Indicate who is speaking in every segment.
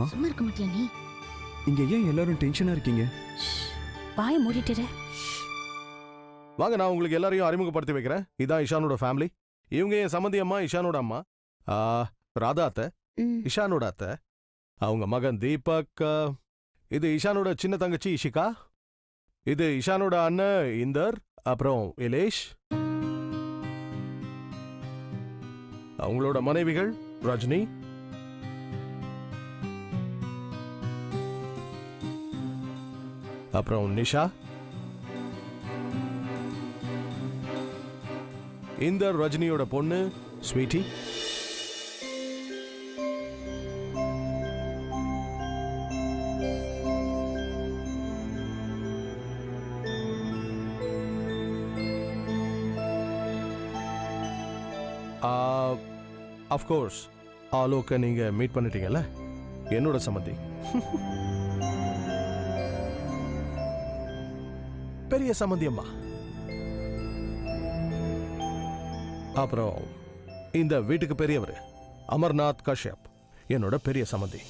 Speaker 1: அம்மா
Speaker 2: சும்மா இருக்க மாட்டியா நீ?
Speaker 1: இங்க ஏன் எல்லாரும் டென்ஷனா இருக்கீங்க?
Speaker 2: வாயை மூடிட்டுற.
Speaker 3: வாங்க, நான் உங்களுக்கு எல்லாரையும் அறிமுகப்படுத்தி வைக்கிறேன். இதான் இஷானோட ஃபேமிலி. இவங்க என் சம்மந்தி அம்மா, இஷானோட அம்மா ராதா அத்தை, இஷானோட அத்தை, அவங்க மகன் தீபக். இது இஷானோட சின்ன தங்கச்சி இஷிகா. இது இஷானோட அண்ணன் இந்தர், அப்புறம் இலேஷ். அவங்களோட மனைவிகள் ரஜினி, அப்புறம் நிஷா. இந்தர் ரஜினியோட பொண்ணு ஸ்வீட்டி. அஃப்கோர்ஸ் ஆலோக்க நீங்க மீட் பண்ணிட்டீங்கல்ல, என்னோட சம்மந்தி. பெரிய சம்மந்தி அம்மா. அப்புறம் இந்த வீட்டுக்கு பெரியவர் அமர்நாத் கஷ்யப், என்னோட பெரிய சம்மந்தி.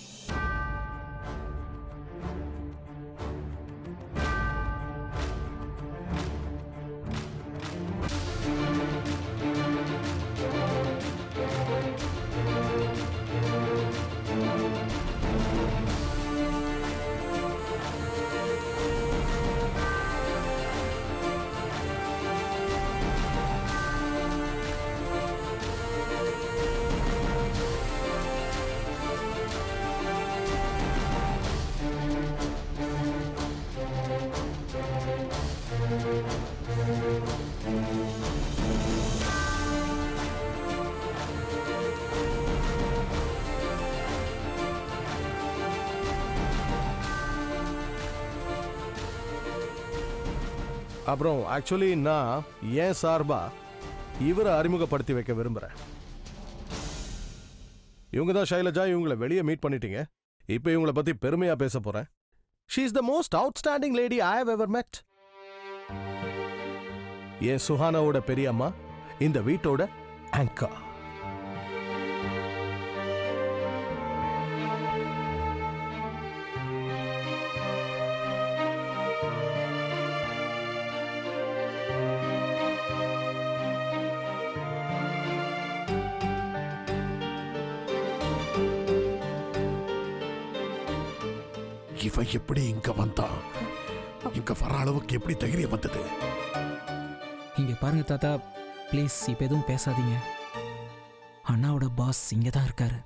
Speaker 3: அப்புறம் ஆக்சுவலி நான் ஏன் சார்பா இவரை அறிமுகப்படுத்தி வைக்க விரும்புறேன். இவங்க தான் ஷைலஜா. இவங்களை வெளியே மீட் பண்ணிட்டீங்க. இப்போ இவங்களை பத்தி பெருமையா பேச போறேன். She is the most outstanding lady I have ever met. என் சுஹானாவோட பெரிய அம்மா, இந்த வீட்டோட ஆங்கர்.
Speaker 4: இவன் எப்படி இங்க வந்தான்? இங்க வர அளவுக்கு எப்படி தைரியம் வந்தது?
Speaker 5: இங்க பாருங்க தாத்தா, ப்ளீஸ் இப்ப எதுவும் பேசாதீங்க. அண்ணாவோட பாஸ் இங்க தான் இருக்காரு.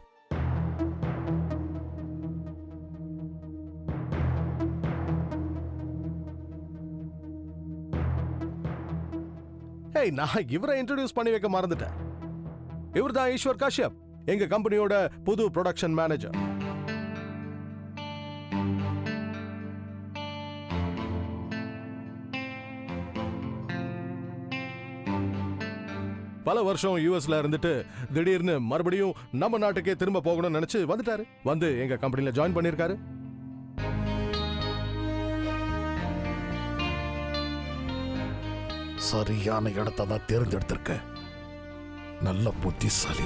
Speaker 3: ஏய், நான் இவரை இன்ட்ரோடியூஸ் பண்ணி வைக்க மறந்துட்டேன். இவர் தான் ஈஸ்வர் காஷ்யப், எங்க கம்பெனியோட புது ப்ரொடக்ஷன் மேனேஜர். பல வருஷம் யூஎஸ்ல இருந்துட்டு திடீர்னு மறுபடியும் நம்ம நாட்டுக்கே திரும்ப போகணும்னு நினைச்சு வந்துட்டாரு. வந்து எங்க கம்பெனில ஜாயின் பண்ணிருக்காரு.
Speaker 4: சரியான இடத்தை தான் தேர்ந்தெடுத்திருக்க. நல்ல புத்திசாலி.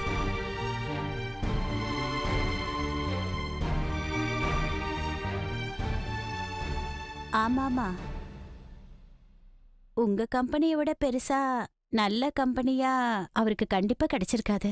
Speaker 2: ஆமாமா, உங்க கம்பெனியை விட பெருசா நல்ல கம்பெனியா அவருக்கு கண்டிப்பா கிடைச்சிருக்காது.